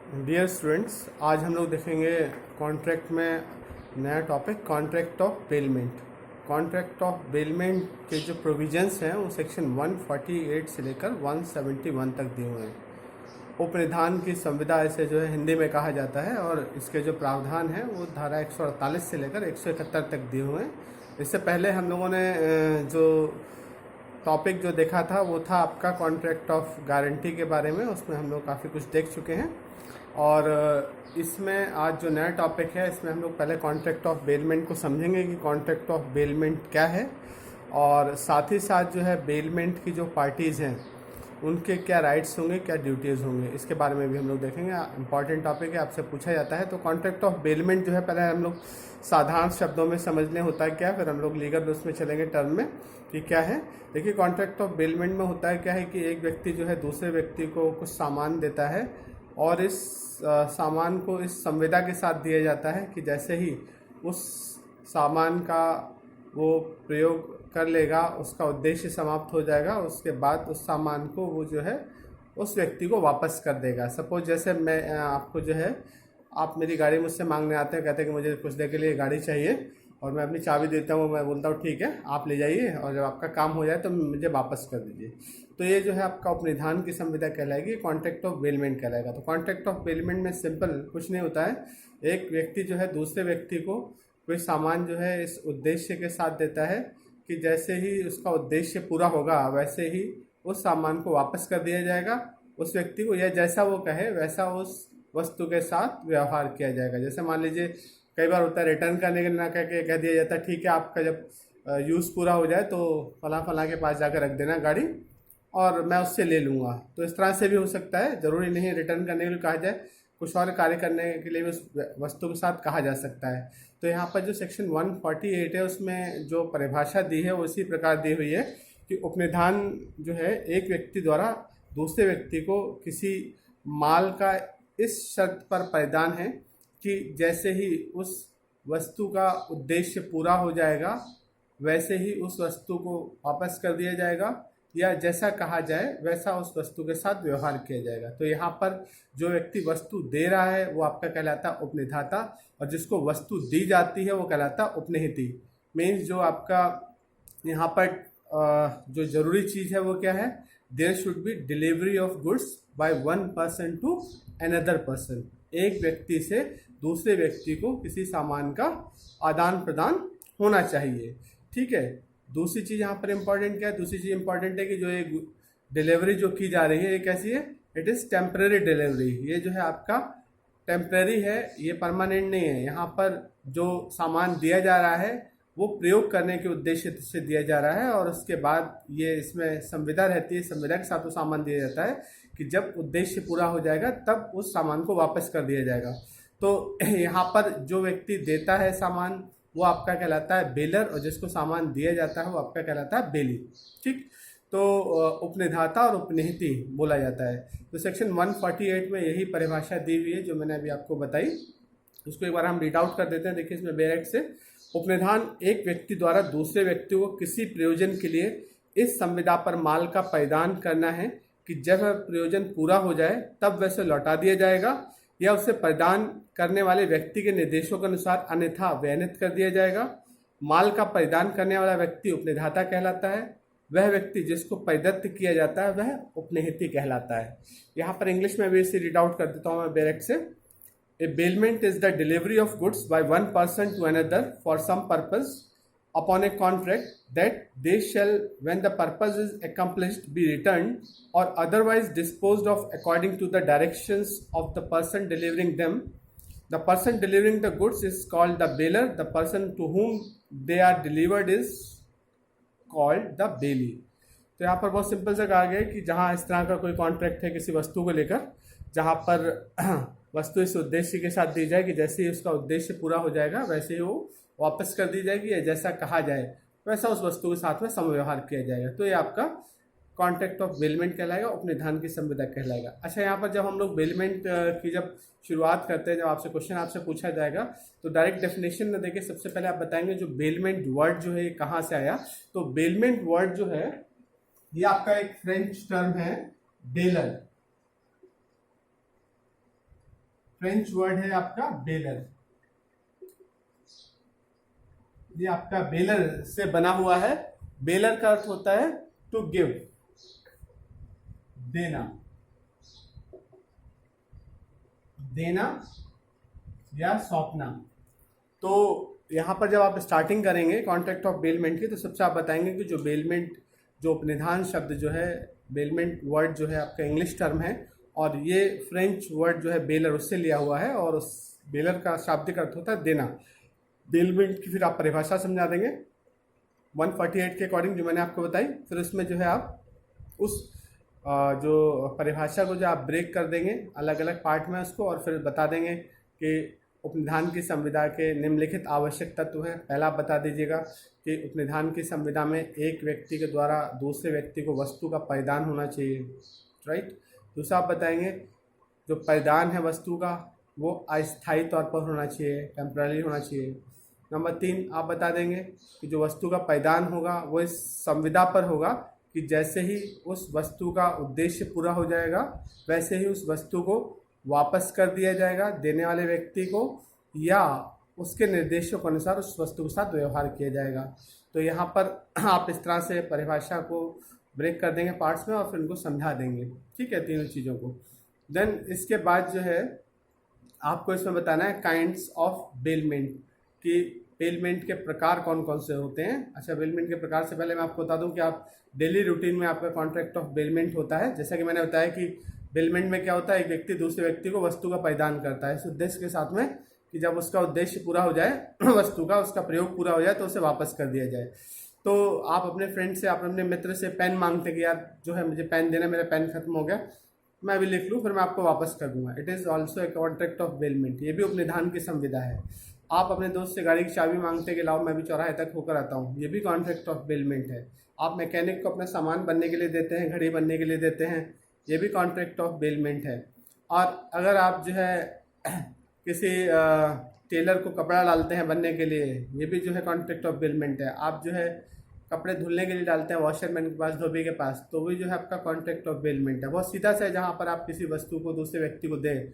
Dear students, आज हम लोग देखेंगे कॉन्ट्रैक्ट में नया topic contract of bailment. Contract of bailment के जो प्रोविजंस हैं वो सेक्शन 148 से लेकर 171 तक दिए हुए हैं। उपनिधान की संविदा ऐसे जो है हिंदी में कहा जाता है, और इसके जो प्रावधान हैं वो धारा 148 से लेकर 171 तक दिए हुए हैं। इससे पहले हम लोगों ने जो टॉपिक जो देखा था वो था आपका कॉन्ट्रैक्ट ऑफ गारंटी के बारे में। उसमें हम लोग काफ़ी कुछ देख चुके हैं, और इसमें आज जो नया टॉपिक है इसमें हम लोग पहले कॉन्ट्रैक्ट ऑफ बेलमेंट को समझेंगे कि कॉन्ट्रैक्ट ऑफ बेलमेंट क्या है, और साथ ही साथ जो है बेलमेंट की जो पार्टीज़ हैं उनके क्या राइट्स होंगे, क्या ड्यूटीज़ होंगे, इसके बारे में भी हम लोग देखेंगे। इंपॉर्टेंट टॉपिक है, आपसे पूछा जाता है। तो कॉन्ट्रैक्ट ऑफ बेलमेंट जो है पहले हम लोग साधारण शब्दों में समझने होता है क्या, फिर हम लोग लीगल उसमें चलेंगे टर्म में कि क्या है। देखिए, कॉन्ट्रैक्ट ऑफ बेलमेंट में होता है क्या है कि एक व्यक्ति जो है दूसरे व्यक्ति को कुछ सामान देता है, और इस सामान को इस संविदा के साथ दिया जाता है कि जैसे ही उस सामान का वो प्रयोग कर लेगा, उसका उद्देश्य समाप्त हो जाएगा, उसके बाद उस सामान को वो जो है उस व्यक्ति को वापस कर देगा। सपोज जैसे मैं आपको जो है, आप मेरी गाड़ी मुझसे मांगने आते हैं, कहते हैं कि मुझे कुछ देर के लिए गाड़ी चाहिए, और मैं अपनी चाबी देता हूँ, मैं बोलता हूँ ठीक है आप ले जाइए, और जब आपका काम हो जाए तो मुझे वापस कर दीजिए। तो ये जो है आपका उपनिधान की संविदा कहलाएगी, कॉन्ट्रैक्ट ऑफ बेलमेंट कहलाएगा। तो कॉन्ट्रैक्ट ऑफ बेलमेंट में सिंपल कुछ नहीं होता है, एक व्यक्ति जो है दूसरे व्यक्ति को कोई सामान जो है इस उद्देश्य के साथ देता है कि जैसे ही उसका उद्देश्य पूरा होगा वैसे ही उस सामान को वापस कर दिया जाएगा उस व्यक्ति को, या जैसा वो कहे वैसा उस वस्तु के साथ व्यवहार किया जाएगा। जैसे मान लीजिए कई बार होता है रिटर्न करने के ना कह दिया जाता है ठीक है आपका जब यूज़ पूरा हो जाए तो फला फला के पास जाकर रख देना गाड़ी, और मैं उससे ले लूँगा। तो इस तरह से भी हो सकता है, ज़रूरी नहीं रिटर्न करने के लिए कहा जाए, कुछ और कार्य करने के लिए भी उस वस्तु के साथ कहा जा सकता है। तो यहाँ पर जो सेक्शन 148 है उसमें जो परिभाषा दी है वो इसी प्रकार दी हुई है कि उपनिधान जो है एक व्यक्ति द्वारा दूसरे व्यक्ति को किसी माल का इस शर्त पर परिधान है कि जैसे ही उस वस्तु का उद्देश्य पूरा हो जाएगा वैसे ही उस वस्तु को वापस कर दिया जाएगा, या जैसा कहा जाए वैसा उस वस्तु के साथ व्यवहार किया जाएगा। तो यहाँ पर जो व्यक्ति वस्तु दे रहा है वो आपका कहलाता है उपनिधाता, और जिसको वस्तु दी जाती है वो कहलाता है उपनिहिती। मीन्स जो आपका यहाँ पर जो ज़रूरी चीज़ है वो क्या है, there should be delivery of goods by one person to another person. एक व्यक्ति से दूसरे व्यक्ति को किसी सामान का आदान प्रदान होना चाहिए, ठीक है। दूसरी चीज़ यहाँ पर इम्पॉर्टेंट क्या है, दूसरी चीज़ इम्पॉर्टेंट है कि जो ये डिलीवरी जो की जा रही है ये कैसी है, इट इज़ टेम्परेरी डिलीवरी। ये जो है आपका टेम्परेरी है, ये परमानेंट नहीं है। यहाँ पर जो सामान दिया जा रहा है वो प्रयोग करने के उद्देश्य से दिया जा रहा है, और उसके बाद ये इसमें संविदा रहती है, संविदा के साथ वो सामान दिया जाता है कि जब उद्देश्य पूरा हो जाएगा तब उस सामान को वापस कर दिया जाएगा। तो यहाँ पर जो व्यक्ति देता है सामान वो आपका कहलाता है बेलर, और जिसको सामान दिया जाता है वो आपका कहलाता है बेली, ठीक। तो उपनिधाता और उपनिहिती बोला जाता है। तो सेक्शन 148 में यही परिभाषा दी हुई है जो मैंने अभी आपको बताई। उसको एक बार हम रीड आउट कर देते हैं। देखिए इसमें बेरेक्ट से, उपनिधान एक व्यक्ति द्वारा दूसरे व्यक्ति को किसी प्रयोजन के लिए इस संविदा पर माल का परिधान करना है कि जब वह प्रयोजन पूरा हो जाए तब वैसे लौटा दिया जाएगा, या उसे प्रदान करने वाले व्यक्ति के निर्देशों के अनुसार अन्यथा व्यनित कर दिया जाएगा। माल का परिधान करने वाला व्यक्ति उपनिधाता कहलाता है। वह व्यक्ति जिसको परिदत्त किया जाता है वह उपनिहिती कहलाता है। यहाँ पर इंग्लिश में भी इसे रीड आउट कर देता हूँ मैं बेरेक्ट से। A bailment is the delivery of goods by one person to another for some purpose upon a contract that they shall, when the purpose is accomplished, be returned or otherwise disposed of according to the directions of the person delivering them. The person delivering the goods is called the bailer. The person to whom they are delivered is called the bailee. तो यहाँ पर बहुत simple सा कहा गया है कि जहाँ इस तरह का कोई कॉन्ट्रैक्ट है किसी वस्तु को लेकर, जहाँ पर वस्तु इस उद्देश्य के साथ दी जाए कि जैसे ही उसका उद्देश्य पूरा हो जाएगा वैसे ही वो वापस कर दी जाएगी, या जैसा कहा जाए वैसा उस वस्तु के साथ में समव्यवहार किया जाएगा। तो ये आपका कॉन्ट्रैक्ट ऑफ बेलमेंट कहलाएगा, उपनिधान की संविदा कहलाएगा। अच्छा, यहाँ पर जब हम लोग बेलमेंट की जब शुरुआत करते हैं, जब आपसे क्वेश्चन आपसे पूछा जाएगा तो डायरेक्ट डेफिनेशन न देके सबसे पहले आप बताएंगे जो बेलमेंट वर्ड जो है ये कहाँ से आया। तो बेलमेंट वर्ड जो है ये आपका एक फ्रेंच टर्म है बेलर। फ्रेंच वर्ड है आपका बेलर। ये आपका बेलर से बना हुआ है। बेलर का अर्थ होता है टू गिव, देना, देना या सौंपना। तो यहाँ पर जब आप स्टार्टिंग करेंगे कॉन्ट्रैक्ट ऑफ बेलमेंट की, तो सबसे आप बताएंगे कि जो बेलमेंट, जो उपनिधान शब्द जो है, बेलमेंट वर्ड जो है आपका इंग्लिश टर्म है, और ये फ्रेंच वर्ड जो है बेलर उससे लिया हुआ है, और उस बेलर का शाब्दिक अर्थ होता है देना। बेलमेंट की फिर आप परिभाषा समझा देंगे 148 के अकॉर्डिंग जो मैंने आपको बताई। फिर उसमें जो है आप उस जो परिभाषा को जो आप ब्रेक कर देंगे अलग अलग पार्ट में उसको, और फिर बता देंगे कि उपनिधान की संविदा के निम्नलिखित आवश्यक तत्व हैं। पहला आप बता दीजिएगा कि उपनिधान की संविदा में एक व्यक्ति के द्वारा दूसरे व्यक्ति को वस्तु का परिधान होना चाहिए, राइट। दूसरा आप बताएंगे जो परिधान है वस्तु का वो अस्थायी तौर पर होना चाहिए, टेम्पररी होना चाहिए। नंबर 3 आप बता देंगे कि जो वस्तु का परिधान होगा वो इस संविदा पर होगा कि जैसे ही उस वस्तु का उद्देश्य पूरा हो जाएगा वैसे ही उस वस्तु को वापस कर दिया जाएगा देने वाले व्यक्ति को, या उसके निर्देशों के अनुसार उस वस्तु के साथ व्यवहार किया जाएगा। तो यहाँ पर आप इस तरह से परिभाषा को ब्रेक कर देंगे पार्ट्स में और फिर उनको समझा देंगे, ठीक है, तीनों चीज़ों को। देन इसके बाद जो है आपको इसमें बताना है काइंड्स ऑफ बेलमेंट, कि बेलमेंट के प्रकार कौन कौन से होते हैं। अच्छा, बेलमेंट के प्रकार से पहले मैं आपको बता दूं कि आप डेली रूटीन में आपका कॉन्ट्रैक्ट ऑफ बेलमेंट होता है। जैसा कि मैंने बताया कि बेलमेंट में क्या होता है, एक व्यक्ति दूसरे व्यक्ति को वस्तु का परिधान करता है इस उद्देश्य के साथ में कि जब उसका उद्देश्य पूरा हो जाए वस्तु का, उसका प्रयोग पूरा हो जाए तो उसे वापस कर दिया जाए। तो आप अपने फ्रेंड से, आप अपने मित्र से पेन मांगते कि यार जो है मुझे पेन देना, मेरा पेन खत्म हो गया, मैं अभी लिख लूँ फिर मैं आपको वापस कर दूंगा। It is also a contract of bailment, ये भी उपनिधान की संविदा है। आप अपने दोस्त से गाड़ी की चाबी मांगते कि लाओ मैं भी चौराहे तक होकर आता हूँ, ये भी कॉन्ट्रैक्ट ऑफ बेलमेंट है। आप मैकेनिक को अपना सामान बनने के लिए देते हैं, घड़ी बनने के लिए देते हैं, ये भी कॉन्ट्रैक्ट ऑफ बेलमेंट है। और अगर आप जो है किसी टेलर को कपड़ा डालते हैं बनने के लिए, ये भी जो है कॉन्ट्रैक्ट ऑफ बेलमेंट है। आप जो है कपड़े धुलने के लिए डालते हैं वॉशरमैन के पास, धोबी के पास, तो भी जो है आपका कॉन्ट्रैक्ट ऑफ बेलमेंट है। बहुत सीधा सा है, जहाँ पर आप किसी वस्तु को दूसरे व्यक्ति को दें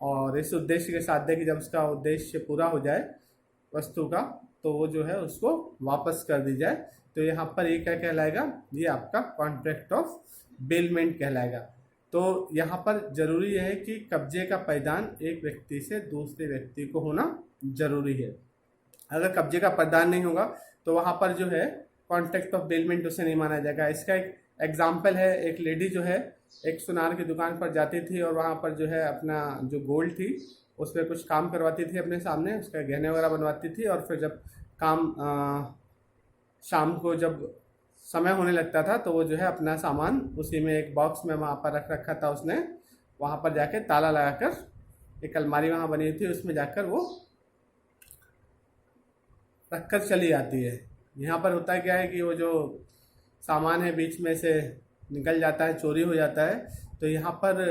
और इस उद्देश्य के साथ दें कि जब उसका उद्देश्य पूरा हो जाए वस्तु का तो वो जो है उसको वापस कर दी जाए। तो यहाँ पर ये क्या कहलाएगा, ये आपका कॉन्ट्रैक्ट ऑफ बेलमेंट कहलाएगा। तो यहाँ पर जरूरी है कि कब्जे का परिधान एक व्यक्ति से दूसरे व्यक्ति को होना जरूरी है। अगर कब्जे का परिधान नहीं होगा तो वहाँ पर जो है कॉन्ट्रैक्ट ऑफ बेलमेंट उसे नहीं माना जाएगा। इसका एक एग्जाम्पल है, एक लेडी जो है एक सुनार की दुकान पर जाती थी और वहाँ पर जो है अपना जो गोल्ड थी उस पर कुछ काम करवाती थी अपने सामने, उसका गहने वगैरह बनवाती थी, और फिर जब काम शाम को जब समय होने लगता था तो वो जो है अपना सामान उसी में एक बॉक्स में वहाँ पर रख रखा था उसने, वहाँ पर जाके ताला लगाकर एक अलमारी वहाँ बनी हुई थी उसमें जाकर वो रखकर चली जाती है। यहाँ पर होता क्या है कि वो जो सामान है बीच में से निकल जाता है, चोरी हो जाता है। तो यहाँ पर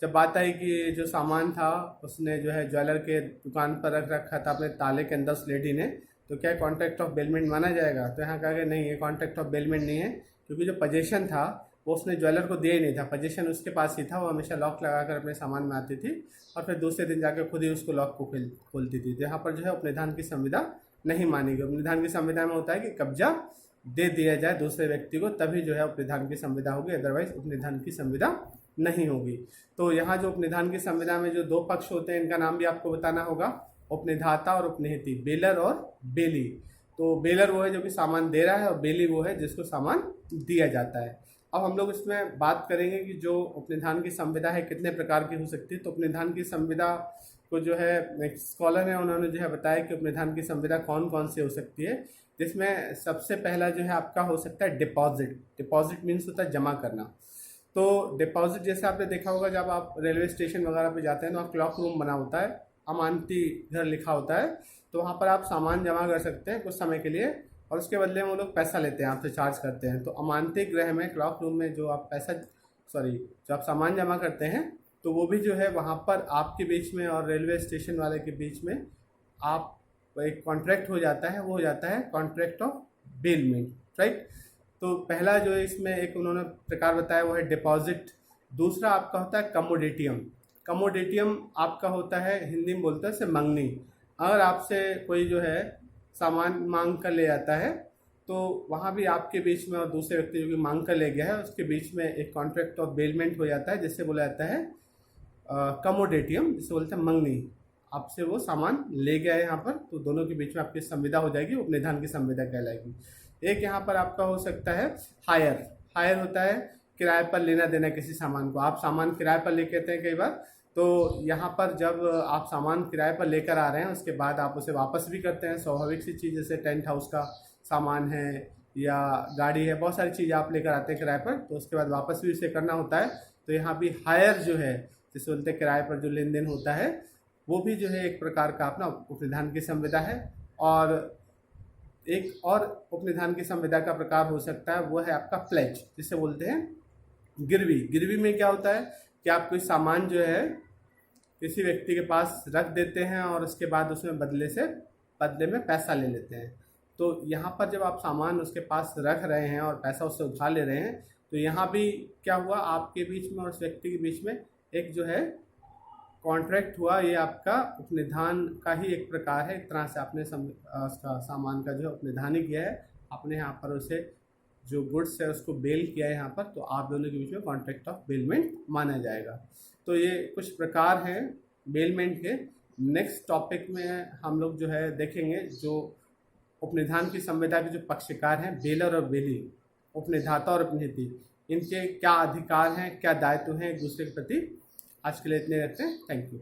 जब बात आई कि जो सामान था उसने जो है ज्वेलर के दुकान पर रख रखा था अपने ताले के अंदर उस लेडी ने, तो क्या कॉन्ट्रैक्ट ऑफ बेलमेंट माना जाएगा? तो यहाँ कहा कि नहीं, ये कॉन्ट्रैक्ट ऑफ बेलमेंट नहीं है, क्योंकि जो पोजीशन था वो उसने ज्वेलर को दिया ही नहीं था, पोजीशन उसके पास ही था, वो हमेशा लॉक लगाकर अपने सामान में आती थी और फिर दूसरे दिन जाकर खुद ही उसको लॉक को खोलती थी। तो यहाँ पर जो है उपनिधान की संविदा नहीं मानी गई। उपनिधान की संविदा में होता है कि कब्जा दे दिया जाए दूसरे व्यक्ति को, तभी जो है उपनिधान की संविदा होगी, अदरवाइज उपनिधान की संविदा नहीं होगी। तो यहाँ जो उपनिधान की संविदा में जो दो पक्ष होते हैं इनका नाम भी आपको बताना होगा, उपनिधाता और उपनिहिती, बेलर और बेली। तो बेलर वो है जो कि सामान दे रहा है और बेली वो है जिसको सामान दिया जाता है। अब हम लोग इसमें बात करेंगे कि जो उपनिधान की संविदा है कितने प्रकार की हो सकती है। तो उपनिधान की संविदा को जो है एक स्कॉलर है उन्होंने जो है बताया कि उपनिधान की संविदा कौन कौन सी हो सकती है, जिसमें सबसे पहला जो है आपका हो सकता है डिपॉजिट। डिपॉजिट मीन्स होता है जमा करना। तो डिपॉजिट जैसे आपने देखा होगा जब आप रेलवे स्टेशन वगैरह पे जाते हैं तो वहाँ क्लॉक रूम बना होता है, अमानती घर लिखा होता है, तो वहाँ पर आप सामान जमा कर सकते हैं कुछ समय के लिए और उसके बदले में वो लोग पैसा लेते हैं, आपसे चार्ज करते हैं। तो अमानती गृह में क्लॉक रूम में जो आप जो आप सामान जमा करते हैं तो वो भी जो है वहाँ पर आपके बीच में और रेलवे स्टेशन वाले के बीच में आप एक कॉन्ट्रैक्ट हो जाता है, वो हो जाता है कॉन्ट्रैक्ट ऑफ बेलमेंट, राइट। तो पहला जो इसमें एक उन्होंने प्रकार बताया वो है डिपॉजिट। दूसरा आपका होता है कमोडिटियम। कमोडिटियम आपका होता है, हिंदी में बोलते हैं से मंगनी। अगर आपसे कोई जो है सामान मांग कर ले आता है तो वहाँ भी आपके बीच में और दूसरे व्यक्ति जो कि मांग कर ले गया है उसके बीच में एक कॉन्ट्रैक्ट ऑफ बेलमेंट हो जाता है, जिससे बोला जाता है कमोडिटियम, जिसे बोलते हैं मंगनी। आपसे वो सामान ले गया है यहाँ पर, तो दोनों के बीच में आपकी संविदा हो जाएगी, उपनिधान की संविदा कहलाएगी। एक यहाँ पर आपका हो सकता है हायर। हायर होता है किराए पर लेना देना किसी सामान को। आप सामान किराए पर लेके आते हैं कई बार, तो यहाँ पर जब आप सामान किराए पर लेकर आ रहे हैं उसके बाद आप उसे वापस भी करते हैं, स्वाभाविक सी चीज़। जैसे टेंट हाउस का सामान है या गाड़ी है, बहुत सारी चीज़ आप लेकर आते हैं किराए पर, तो उसके बाद वापस भी उसे करना होता है। तो यहाँ भी हायर जो है, जिसे बोलते हैं किराए पर जो लेन देन होता है, वो भी जो है एक प्रकार का अपना उपनिधान की संविदा है। और एक और उपनिधान की संविदा का प्रकार हो सकता है, वो है आपका प्लेज, जिसे बोलते हैं गिरवी। गिरवी में क्या होता है कि आप कोई सामान जो है किसी व्यक्ति के पास रख देते हैं और उसके बाद उसमें बदले में पैसा ले लेते हैं। तो यहाँ पर जब आप सामान उसके पास रख रहे हैं और पैसा उससे उठा ले रहे हैं, तो यहाँ भी क्या हुआ, आपके बीच में और उस व्यक्ति के बीच में एक जो है कॉन्ट्रैक्ट हुआ। ये आपका उपनिधान का ही एक प्रकार है। एक तरह से आपने उसका सामान का जो है उपनिधान ही किया है, आपने यहाँ पर उसे जो गुड्स है उसको बेल किया है यहाँ पर, तो आप दोनों के बीच में कॉन्ट्रैक्ट ऑफ बेलमेंट माना जाएगा। तो ये कुछ प्रकार हैं बेलमेंट के। नेक्स्ट टॉपिक में हम लोग जो है देखेंगे जो उपनिधान की संविदा के जो पक्षकार हैं, बेलर और बेली, उपनिधाता और उपनिधि, इनके क्या अधिकार हैं, क्या दायित्व हैं एक दूसरे के प्रति। आज के लिए इतने रखते हैं। Thank you.